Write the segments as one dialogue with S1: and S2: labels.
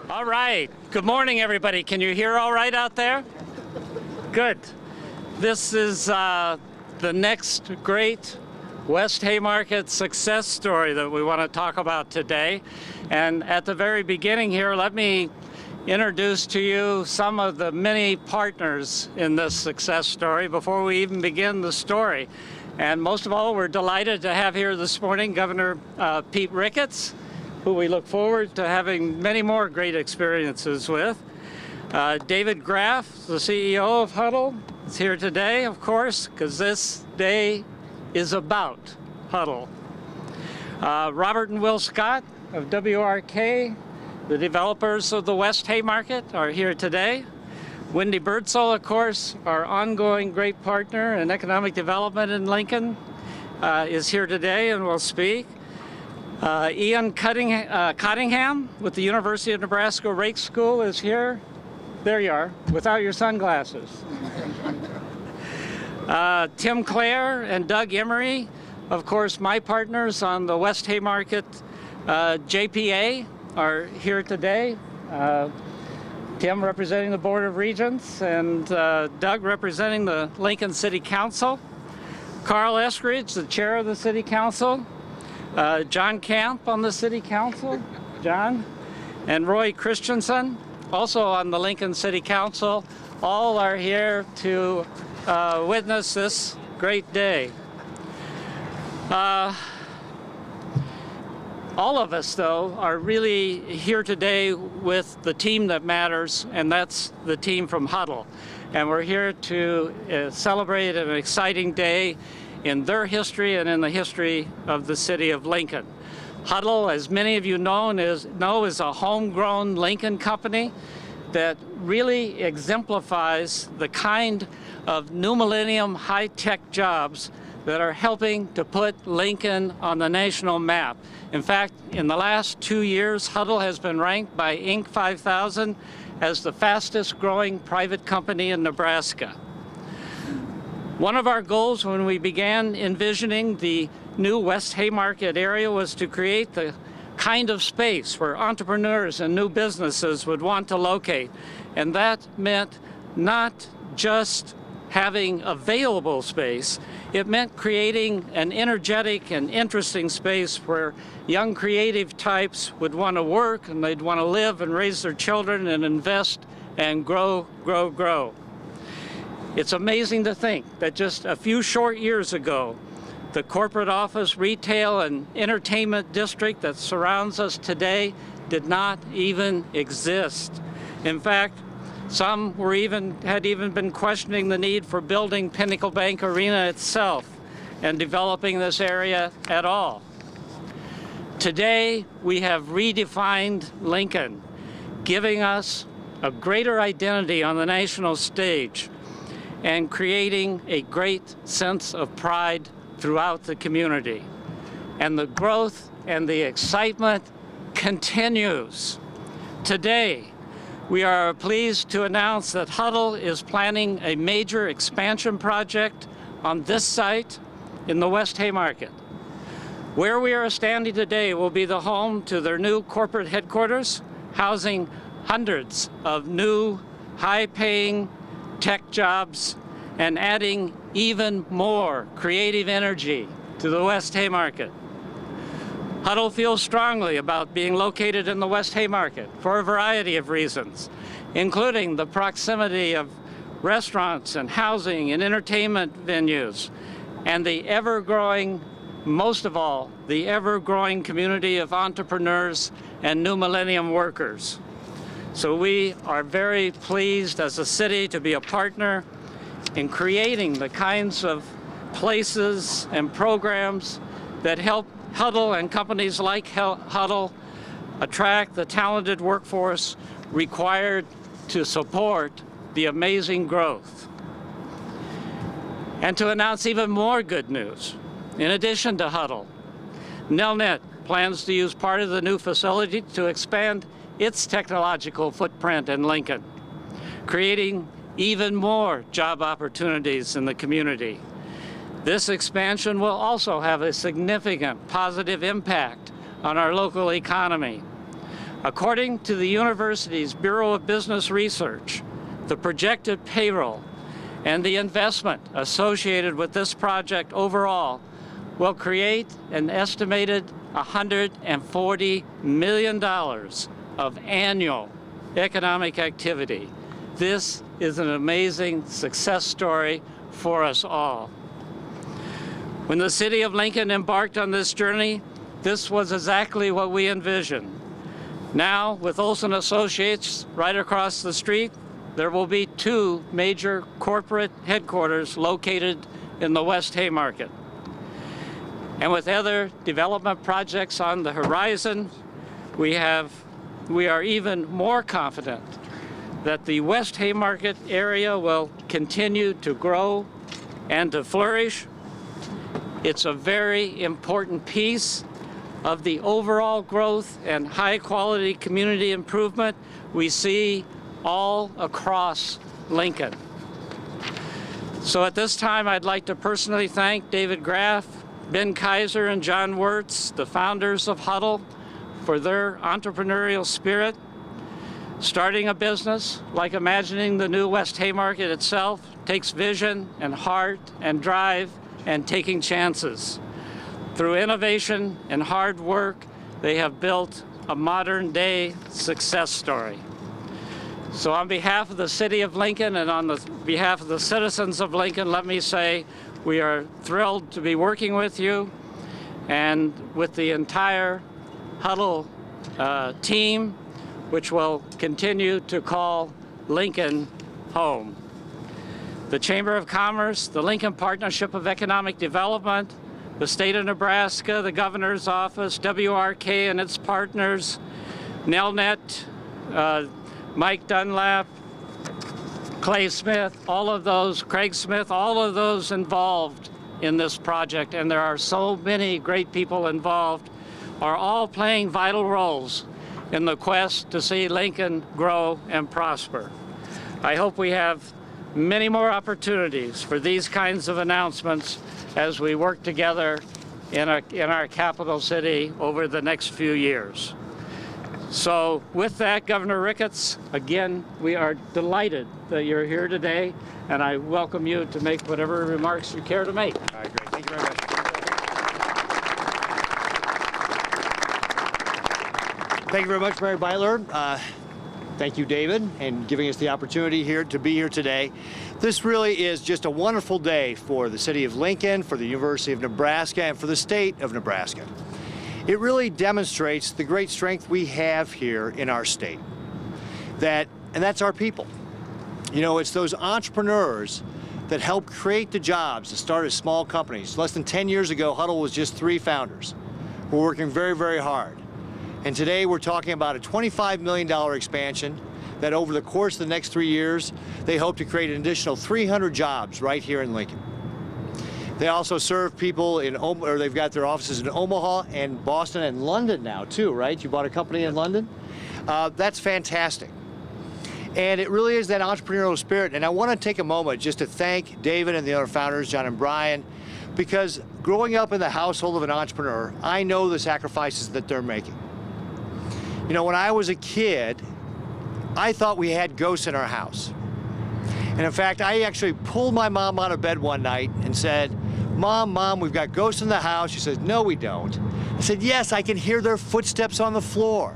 S1: All right. Good morning, everybody. Can you hear all right out there? Good. This is the next great West Haymarket success story that we want to talk about today. And at the very beginning here, let me introduce to you some of the many partners in this success story before we even begin the story. And most of all, we're delighted to have here this morning Governor Pete Ricketts, who we look forward to having many more great experiences with. David Graff, the CEO of Huddle, is here today, of course, because this day is about Huddle. Robert and Will Scott of WRK, the developers of the West Haymarket, are here today. Wendy Birdsall, of course, our ongoing great partner in economic development in Lincoln, is here today and will speak. Ian Cottingham with the University of Nebraska Rake School is here. There you are, without your sunglasses. Tim Clare and Doug Emery, of course, my partners on the West Haymarket JPA, are here today. Tim representing the Board of Regents and Doug representing the Lincoln City Council. Carl Eskridge, the chair of the City Council. John Camp on the City Council, John, and Roy Christensen, also on the Lincoln City Council. All are here to witness this great day. All of us, though, are really here today with the team that matters, and that's the team from Huddle. And we're here to celebrate an exciting day in their history and in the history of the city of Lincoln. Huddle, as many of you know, is a homegrown Lincoln company that really exemplifies the kind of new millennium high-tech jobs that are helping to put Lincoln on the national map. In fact, in the last 2 years, Huddle has been ranked by Inc. 5000 as the fastest growing private company in Nebraska. One of our goals when we began envisioning the new West Haymarket area was to create the kind of space where entrepreneurs and new businesses would want to locate. And that meant not just having available space, it meant creating an energetic and interesting space where young creative types would want to work and they'd want to live and raise their children and invest and grow. It's amazing to think that just a few short years ago, the corporate office, retail, and entertainment district that surrounds us today did not even exist. In fact, some had even been questioning the need for building Pinnacle Bank Arena itself and developing this area at all. Today, we have redefined Lincoln, giving us a greater identity on the national stage and creating a great sense of pride throughout the community. And the growth and the excitement continues. Today, we are pleased to announce that Huddle is planning a major expansion project on this site in the West Haymarket. Where we are standing today will be the home to their new corporate headquarters, housing hundreds of new, high-paying tech jobs and adding even more creative energy to the West Haymarket. Huddle feels strongly about being located in the West Haymarket for a variety of reasons, including the proximity of restaurants and housing and entertainment venues, and the ever-growing, most of all, the ever-growing community of entrepreneurs and new millennium workers. So we are very pleased as a city to be a partner in creating the kinds of places and programs that help Huddle and companies like Huddle attract the talented workforce required to support the amazing growth. And to announce even more good news, in addition to Huddle, Nelnet plans to use part of the new facility to expand its technological footprint in Lincoln, creating even more job opportunities in the community. This expansion will also have a significant positive impact on our local economy. According to the university's Bureau of Business Research, the projected payroll and the investment associated with this project overall will create an estimated $140 million of annual economic activity. This is an amazing success story for us all. When the city of Lincoln embarked on this journey, this was exactly what we envisioned. Now, with Olson Associates right across the street, there will be 2 major corporate headquarters located in the West Haymarket. And with other development projects on the horizon, we are even more confident that the West Haymarket area will continue to grow and to flourish. It's a very important piece of the overall growth and high-quality community improvement we see all across Lincoln. So at this time, I'd like to personally thank David Graff, Ben Kaiser, and John Wirtz, the founders of Huddle, for their entrepreneurial spirit. Starting a business, like imagining the new West Haymarket itself, takes vision and heart and drive and taking chances. Through innovation and hard work, they have built a modern-day success story. So on behalf of the city of Lincoln and on behalf of the citizens of Lincoln, let me say we are thrilled to be working with you and with the entire Huddle team, which will continue to call Lincoln home. The Chamber of Commerce, the Lincoln Partnership of Economic Development, the state of Nebraska, the governor's office, WRK and its partners, Nelnet, Mike Dunlap, Clay Smith, all of those, Craig Smith, all of those involved in this project, and there are so many great people involved, are all playing vital roles in the quest to see Lincoln grow and prosper. I hope we have many more opportunities for these kinds of announcements as we work together in our capital city over the next few years. So with that, Governor Ricketts, again, we are delighted that you're here today, and I welcome you to make whatever remarks you care to make.
S2: All right, great. Thank you very much. Thank you very much, Mary Beitler. Thank you, David, and giving us the opportunity here to be here today. This really is just a wonderful day for the city of Lincoln, for the University of Nebraska, and for the state of Nebraska. It really demonstrates the great strength we have here in our state. And that's our people. You know, it's those entrepreneurs that help create the jobs that started small companies. Less than 10 years ago, Huddle was just 3 founders. We're working very, very hard. And today we're talking about a $25 million expansion that over the course of the next 3 years, they hope to create an additional 300 jobs right here in Lincoln. They also serve people they've got their offices in Omaha and Boston and London now too, right? You bought a company in London? That's fantastic. And it really is that entrepreneurial spirit. And I want to take a moment just to thank David and the other founders, John and Brian, because growing up in the household of an entrepreneur, I know the sacrifices that they're making. You know, when I was a kid, I thought we had ghosts in our house. And in fact, I actually pulled my mom out of bed one night and said, Mom, we've got ghosts in the house. She says, no, we don't. I said, yes, I can hear their footsteps on the floor.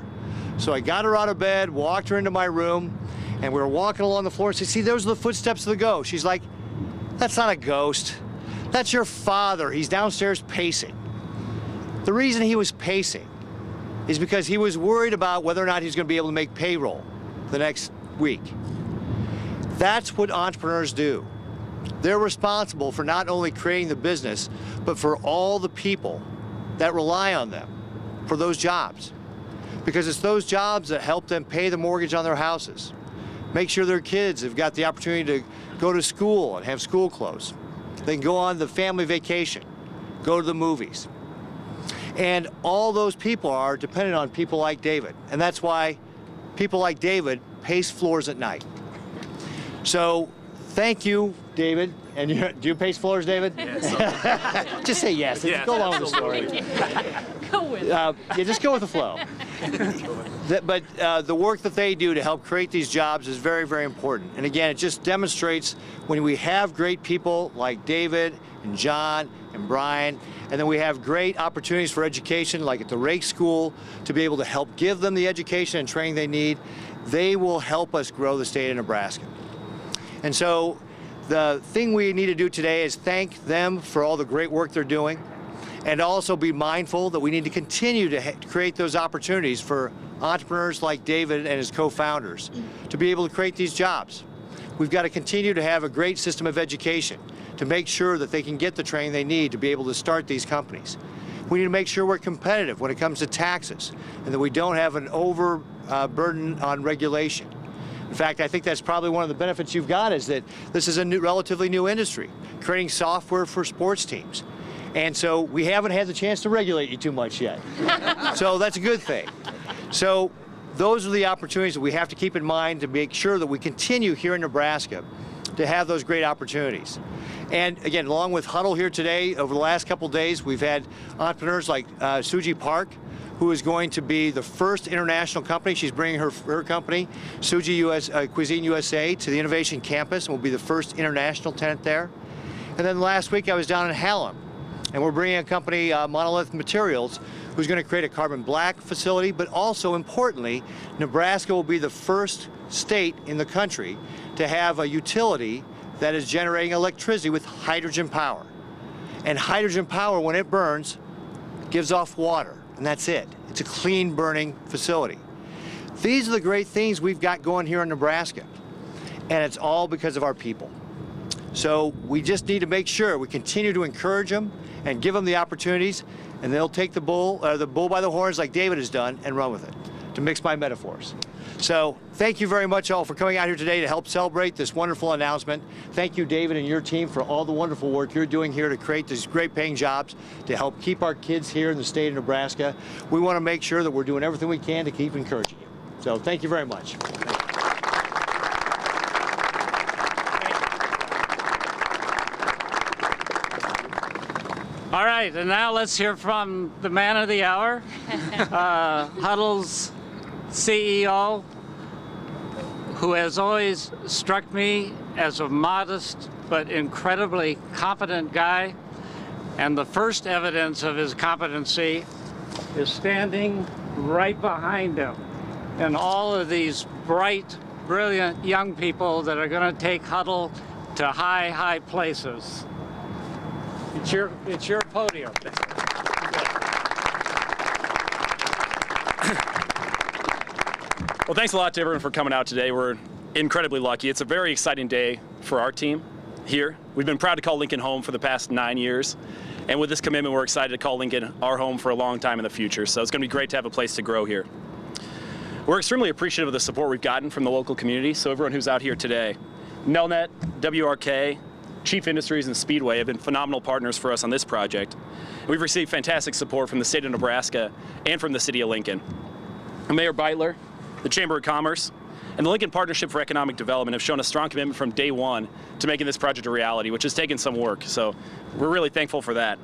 S2: So I got her out of bed, walked her into my room, and we were walking along the floor and said, see, those are the footsteps of the ghost. She's like, that's not a ghost. That's your father. He's downstairs pacing. The reason he was pacing is because he was worried about whether or not he's going to be able to make payroll the next week. That's what entrepreneurs do. They're responsible for not only creating the business, but for all the people that rely on them for those jobs. Because it's those jobs that help them pay the mortgage on their houses, make sure their kids have got the opportunity to go to school and have school clothes. They can go on the family vacation, go to the movies. And all those people are dependent on people like David. And that's why people like David pace floors at night. So thank you, David. And do you pace floors, David? Yes. Just say yes. Yes. Go along with the story.
S3: Go with it.
S2: Yeah, just go with the flow. But the work that they do to help create these jobs is very, very important. And again, it just demonstrates when we have great people like David and John and Brian, and then we have great opportunities for education like at the Rake School to be able to help give them the education and training they need, they will help us grow the state of Nebraska. And so the thing we need to do today is thank them for all the great work they're doing, and also be mindful that we need to continue to create those opportunities for entrepreneurs like David and his co-founders to be able to create these jobs. We've got to continue to have a great system of education to make sure that they can get the training they need to be able to start these companies. We need to make sure we're competitive when it comes to taxes and that we don't have an overburden on regulation. In fact, I think that's probably one of the benefits you've got is that this is a relatively new industry, creating software for sports teams. And so we haven't had the chance to regulate you too much yet. So that's a good thing. So those are the opportunities that we have to keep in mind to make sure that we continue here in Nebraska to have those great opportunities. And again, along with Huddle here today, over the last couple of days, we've had entrepreneurs like Suji Park, who is going to be the first international company. She's bringing her company, Suji Cuisine USA, to the Innovation Campus and will be the first international tenant there. And then last week I was down in Hallam, and we're bringing a company, Monolith Materials, who's going to create a carbon black facility, but also importantly, Nebraska will be the first state in the country to have a utility that is generating electricity with hydrogen power. And hydrogen power, when it burns, gives off water, and that's it. It's a clean burning facility. These are the great things we've got going here in Nebraska, and it's all because of our people. So we just need to make sure we continue to encourage them and give them the opportunities, and they'll take the bull by the horns like David has done and run with it, to mix my metaphors. So thank you very much all for coming out here today to help celebrate this wonderful announcement. Thank you, David, and your team for all the wonderful work you're doing here to create these great paying jobs to help keep our kids here in the state of Nebraska. We want to make sure that we're doing everything we can to keep encouraging you. So thank you very much.
S1: All right, and now let's hear from the man of the hour, Huddle's CEO, who has always struck me as a modest but incredibly competent guy. And the first evidence of his competency is standing right behind him, and all of these bright, brilliant young people that are going to take Huddle to high, high places. It's your podium.
S3: Well, thanks a lot to everyone for coming out today. We're incredibly lucky. It's a very exciting day for our team here. We've been proud to call Lincoln home for the past 9 years. And with this commitment, we're excited to call Lincoln our home for a long time in the future. So it's going to be great to have a place to grow here. We're extremely appreciative of the support we've gotten from the local community. So everyone who's out here today, Nelnet, WRK, Chief Industries, and Speedway have been phenomenal partners for us on this project. And we've received fantastic support from the state of Nebraska and from the city of Lincoln. And Mayor Beitler, the Chamber of Commerce, and the Lincoln Partnership for Economic Development have shown a strong commitment from day one to making this project a reality, which has taken some work. So we're really thankful for that.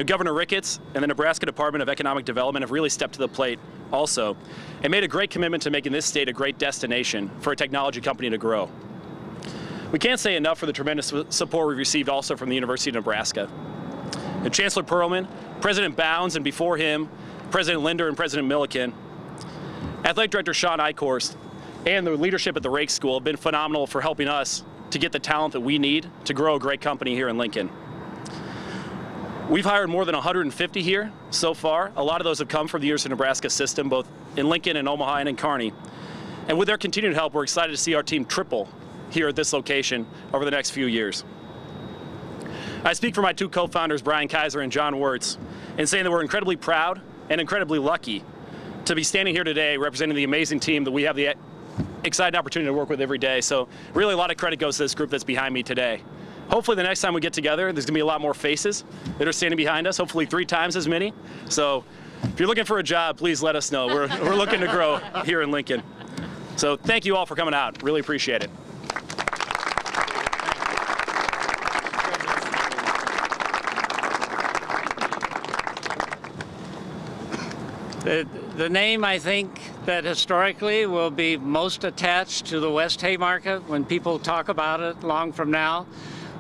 S3: Governor Ricketts and the Nebraska Department of Economic Development have really stepped to the plate also and made a great commitment to making this state a great destination for a technology company to grow. We can't say enough for the tremendous support we've received also from the University of Nebraska. And Chancellor Perlman, President Bounds, and before him, President Linder and President Milliken, Athletic Director Sean Eichhorst, and the leadership at the Rake School have been phenomenal for helping us to get the talent that we need to grow a great company here in Lincoln. We've hired more than 150 here so far. A lot of those have come from the University of Nebraska system, both in Lincoln and Omaha and in Kearney. And with their continued help, we're excited to see our team triple here at this location over the next few years. I speak for my two co-founders, Brian Kaiser and John Wirtz, in saying that we're incredibly proud and incredibly lucky to be standing here today representing the amazing team that we have the exciting opportunity to work with every day. So really a lot of credit goes to this group that's behind me today. Hopefully the next time we get together, there's gonna be a lot more faces that are standing behind us, hopefully 3 times as many. So if you're looking for a job, please let us know. We're looking to grow here in Lincoln. So thank you all for coming out, really appreciate it.
S1: The name, I think, that historically will be most attached to the West Haymarket when people talk about it long from now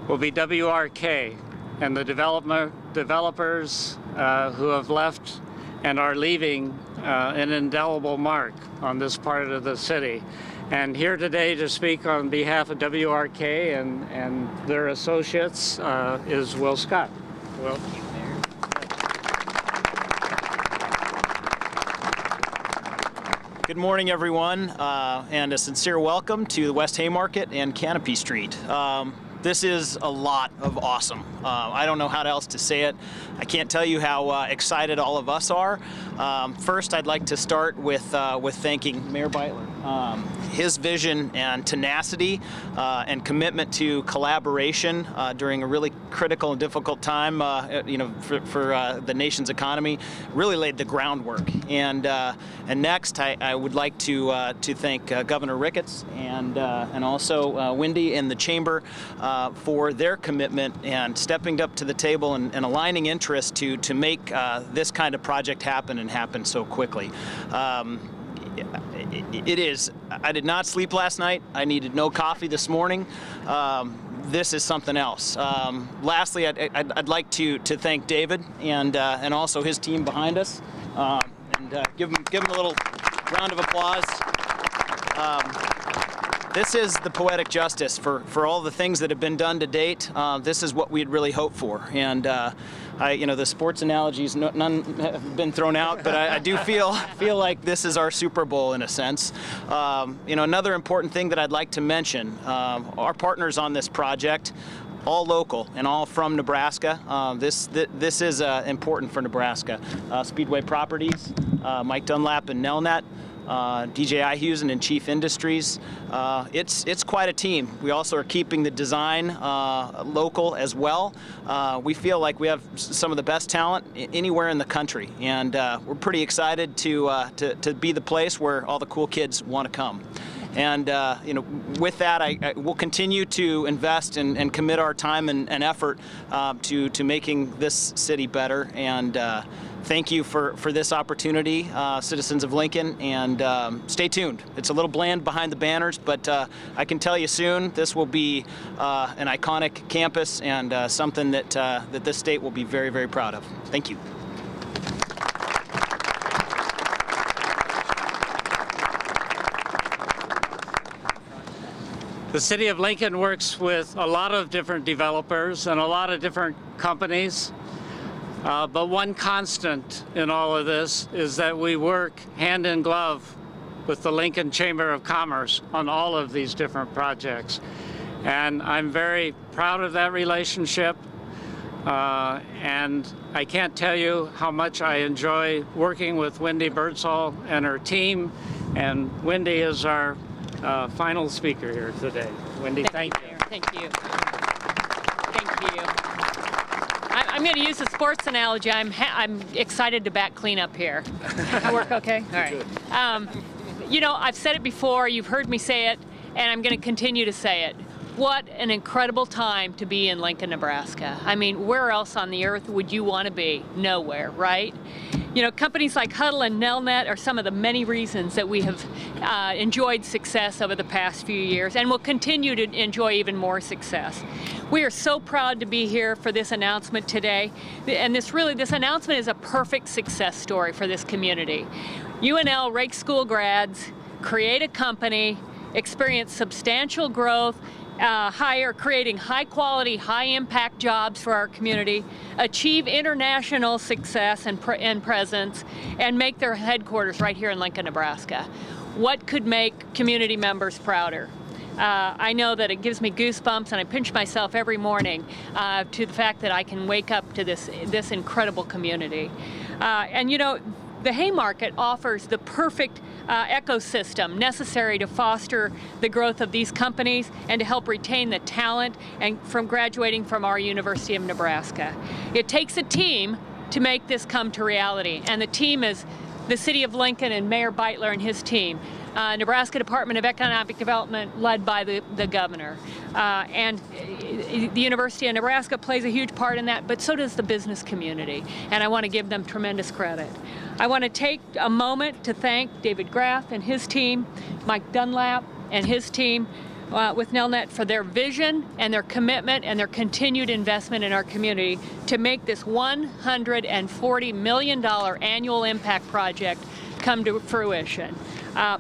S1: will be WRK and the developers who have left and are leaving an indelible mark on this part of the city. And here today to speak on behalf of WRK and their associates is Will Scott. Will.
S4: Good morning, everyone, and a sincere welcome to the West Haymarket and Canopy Street. This is a lot of awesome. I don't know how else to say it. I can't tell you how excited all of us are. First, I'd like to start with thanking Mayor Beitler. His vision and tenacity and commitment to collaboration during a really critical and difficult time, for the nation's economy, really laid the groundwork. And next, I would like to thank Governor Ricketts and also Wendy and the Chamber for their commitment and stepping up to the table and aligning interests to make this kind of project happen and happen so quickly. I did not sleep last night. I needed no coffee this morning. This is something else. Lastly, I'd like to thank David and also his team behind us, and give him a little round of applause. This is the poetic justice for all the things that have been done to date. This is what we'd really hoped for. And the sports analogies, none have been thrown out, but I do feel like this is our Super Bowl in a sense. Another important thing that I'd like to mention, our partners on this project, all local and all from Nebraska. This is important for Nebraska. Speedway Properties, Mike Dunlap and Nelnet, DJ Ihusen and Chief Industries. It's quite a team. We also are keeping the design local as well. We feel like we have some of the best talent anywhere in the country, and we're pretty excited to be the place where all the cool kids want to come. And with that, I will continue to invest and commit our time and effort to making this city better. And thank you for this opportunity, citizens of Lincoln, and stay tuned. It's a little bland behind the banners, but I can tell you soon this will be an iconic campus and something that this state will be very, very proud of. Thank you.
S1: The City of Lincoln works with a lot of different developers and a lot of different companies. But one constant in all of this is that we work hand in glove with the Lincoln Chamber of Commerce on all of these different projects. And I'm very proud of that relationship. And I can't tell you how much I enjoy working with Wendy Birdsall and her team. And Wendy is our final speaker here today. Wendy, thank you.
S5: Thank you. Thank you. I'm going to use a sports analogy. I'm excited to back cleanup here. I work okay? All right. I've said it before. You've heard me say it, and I'm going to continue to say it. What an incredible time to be in Lincoln, Nebraska. I mean, where else on the earth would you want to be? Nowhere, right? Companies like Huddle and Nelnet are some of the many reasons that we have enjoyed success over the past few years and will continue to enjoy even more success. We are so proud to be here for this announcement today. And this announcement is a perfect success story for this community. UNL Rake School grads create a company, experience substantial growth, creating high-quality, high-impact jobs for our community, achieve international success and presence, and make their headquarters right here in Lincoln, Nebraska. What could make community members prouder? I know that it gives me goosebumps, and I pinch myself every morning to the fact that I can wake up to this incredible community. The Haymarket offers the perfect ecosystem necessary to foster the growth of these companies and to help retain the talent and from graduating from our University of Nebraska. It takes a team to make this come to reality, and the team is the City of Lincoln and Mayor Beitler and his team. Nebraska Department of Economic Development led by the governor. And the University of Nebraska plays a huge part in that, but so does the business community. And I want to give them tremendous credit. I want to take a moment to thank David Graff and his team, Mike Dunlap and his team with Nelnet for their vision and their commitment and their continued investment in our community to make this $140 million annual impact project come to fruition.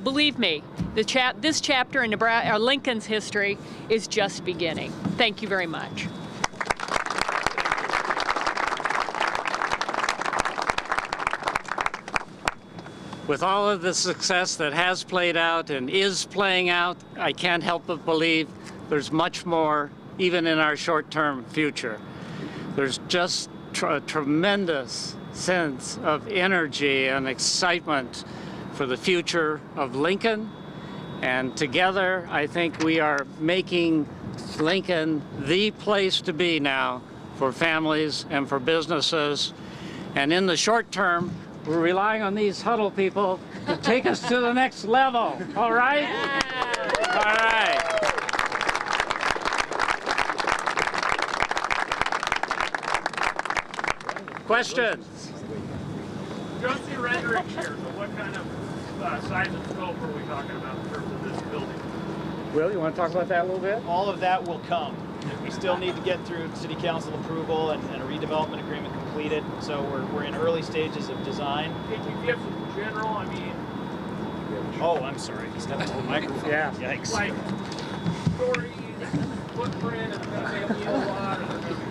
S5: Believe me, this chapter in Lincoln's history is just beginning. Thank you very much.
S1: With all of the success that has played out and is playing out, I can't help but believe there's much more, even in our short-term future. There's just a tremendous sense of energy and excitement for the future of Lincoln. And together, I think we are making Lincoln the place to be now for families and for businesses. And in the short term, we're relying on these Huddle people to take us to the next level. All right? Yeah. All right. Questions?
S6: Don't see renderings here, so what kind of size and scope are we talking about in terms of this building?
S1: Will, you want to talk about that a little bit?
S4: All of that will come. We still need to get through city council approval and a redevelopment agreement completed. So we're in early stages of design.
S6: Can you give some general, I mean...
S4: Oh, I'm sorry. I stepped on the microphone.
S1: Yeah.
S4: Yikes.
S6: Like, stories, footprint, is it going to be a whole lot?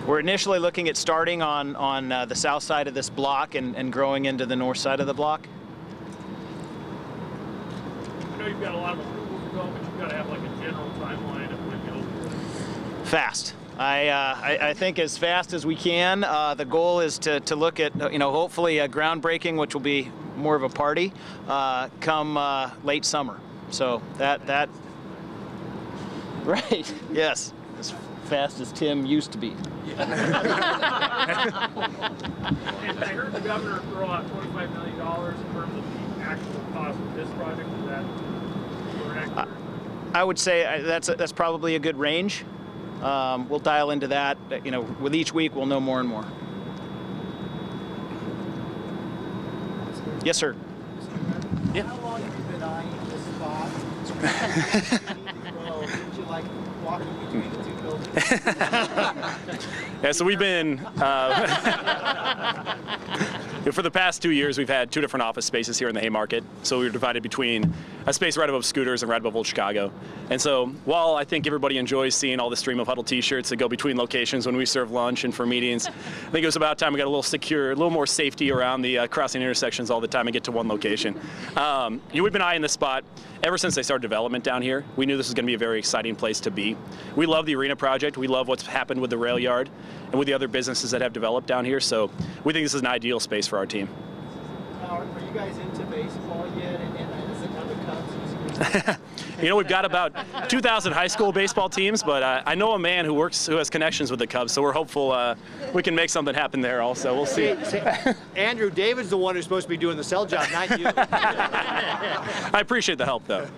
S4: We're initially looking at starting on the south side of this block and growing into the north side of the block.
S6: I know you've got a lot of approvals to go, but you've got to have like a general timeline of when you'll...
S4: Fast. I think as fast as we can. The goal is to look at, hopefully a groundbreaking, which will be more of a party, come late summer. So that right, yes, as fast as Tim used to be.
S6: And I heard the governor throw out $25 million in terms of the actual cost of this project. Is that correct?
S4: I would say that's probably a good range. We'll dial into that. With each week, we'll know more and more. Yes, sir.
S7: Yeah. How long have you been eyeing this spot? Did you like walking between the two buildings?
S3: Yeah, so we've been, for the past 2 years, we've had 2 different office spaces here in the Haymarket. So we were divided between a space right above Scooters and right above Old Chicago. And so while I think everybody enjoys seeing all the stream of Huddle t-shirts that go between locations when we serve lunch and for meetings, I think it was about time we got a little more safety around the crossing intersections all the time and get to one location. We've been eyeing this spot ever since they started development down here. We knew this was going to be a very exciting place to be. We love the arena project. We love what's happened with the rail yard and with the other businesses that have developed down here. So we think this is an ideal space for our team.
S7: Are you guys into baseball yet? And is it other Cubs?
S3: We've got about 2,000 high school baseball teams, but I know a man who has connections with the Cubs, so we're hopeful we can make something happen there also. We'll see.
S2: Andrew, David's the one who's supposed to be doing the sell job, not you.
S3: I appreciate the help, though.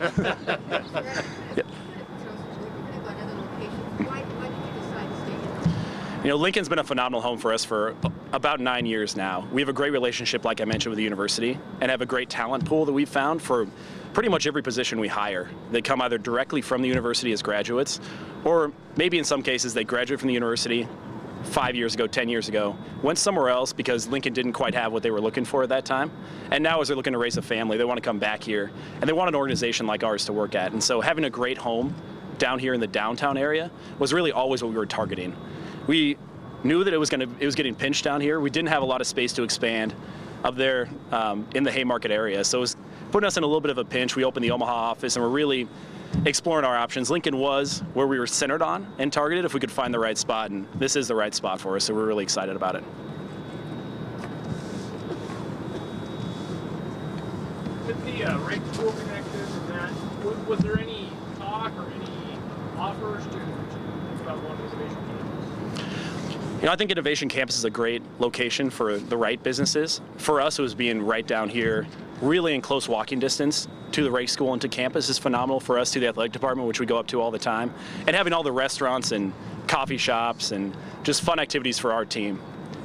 S3: Yeah. Lincoln's been a phenomenal home for us for about 9 years now. We have a great relationship, like I mentioned, with the university, and have a great talent pool that we've found for pretty much every position we hire. They come either directly from the university as graduates, or maybe in some cases they graduate from the university 5 years ago, 10 years ago, went somewhere else because Lincoln didn't quite have what they were looking for at that time. And now as they're looking to raise a family, they want to come back here, and they want an organization like ours to work at. And so having a great home down here in the downtown area was really always what we were targeting. We knew that it was getting pinched down here. We didn't have a lot of space to expand up there in the Haymarket area. So it was putting us in a little bit of a pinch. We opened the Omaha office, and we're really exploring our options. Lincoln was where we were centered on and targeted if we could find the right spot, and this is the right spot for us, so we're really excited about it.
S6: With the rate school connected and that, was there any talk or any offers to about one innovation campus?
S3: I think Innovation Campus is a great location for the right businesses. For us, it was being right down here really in close walking distance to the race school and to campus is phenomenal for us, to the athletic department, which we go up to all the time. And having all the restaurants and coffee shops and just fun activities for our team.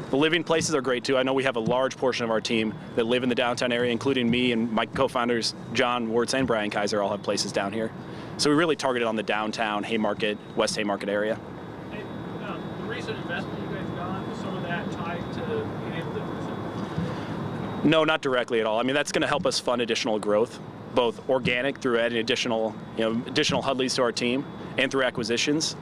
S3: The living places are great too. I know we have a large portion of our team that live in the downtown area, including me and my co-founders, John Wirtz and Brian Kaiser, all have places down here. So we really targeted on the downtown Haymarket, West Haymarket area.
S6: Hey, the recent investment you guys got, was some of that tied to being able to do something?
S3: No, not directly at all. I mean, that's going to help us fund additional growth, both organic through adding additional Hudleys to our team, and through acquisitions.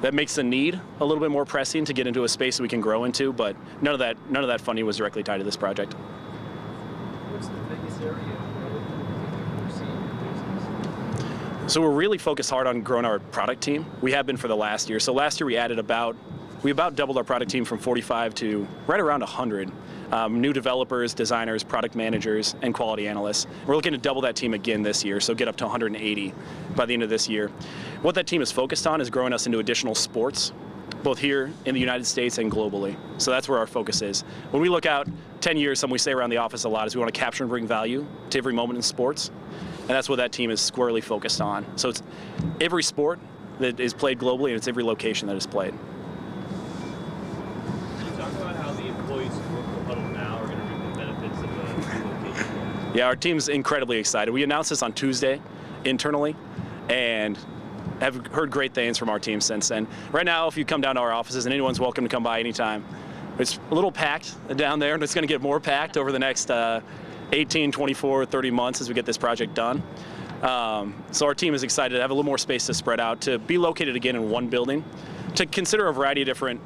S3: That makes the need a little bit more pressing to get into a space that we can grow into, but none of that funding was directly tied to this project.
S7: What's the biggest area you see in your business?
S3: So we're really focused hard on growing our product team. We have been for the last year. So last year we about doubled our product team from 45 to right around 100. New developers, designers, product managers, and quality analysts. We're looking to double that team again this year, so get up to 180 by the end of this year. What that team is focused on is growing us into additional sports, both here in the United States and globally. So that's where our focus is. When we look out 10 years, something we say around the office a lot is we want to capture and bring value to every moment in sports. And that's what that team is squarely focused on. So it's every sport that is played globally, and it's every location that is played.
S8: Can you talk about how the employees who work for Huddle now are going to reap the benefits of the relocation?
S3: Yeah, our team's incredibly excited. We announced this on Tuesday internally, and have heard great things from our team since then. Right now, if you come down to our offices, and anyone's welcome to come by anytime, it's a little packed down there, and it's going to get more packed over the next 18, 24, 30 months as we get this project done. So our team is excited to have a little more space to spread out, to be located again in one building, to consider a variety of different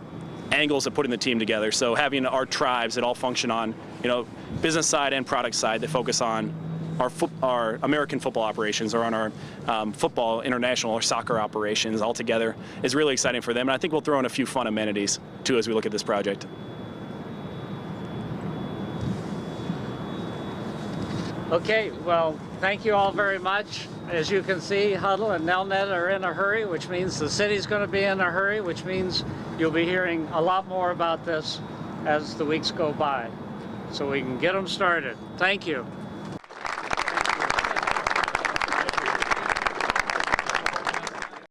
S3: angles of putting the team together. So having our tribes that all function on, business side and product side that focus on our American football operations, or on our football international or soccer operations all together, is really exciting for them. And I think we'll throw in a few fun amenities too as we look at this project.
S1: Okay, well, thank you all very much. As you can see, Huddle and Nelnet are in a hurry, which means the city's going to be in a hurry, which means you'll be hearing a lot more about this as the weeks go by. So we can get them started. Thank you.